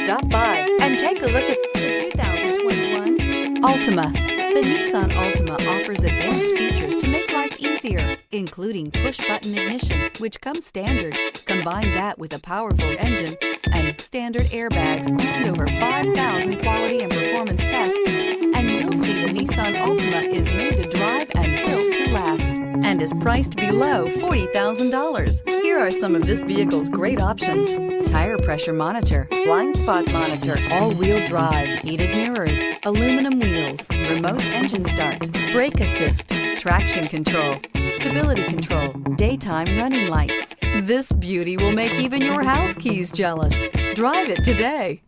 Stop by and take a look at the 2021 Altima. The Nissan Altima offers advanced features to make life easier, including push-button ignition, which comes standard. Combine that with a powerful engine and standard airbags and over 5,000 quality and performance tests, and you'll see the Nissan Altima is made to drive and built to last, and is priced below $40,000. Here are some of this vehicle's great options: tire pressure monitor, blind spot monitor, all-wheel drive, heated mirrors, aluminum wheels, remote engine start, brake assist, traction control, stability control, daytime running lights. This beauty will make even your house keys jealous. Drive it today.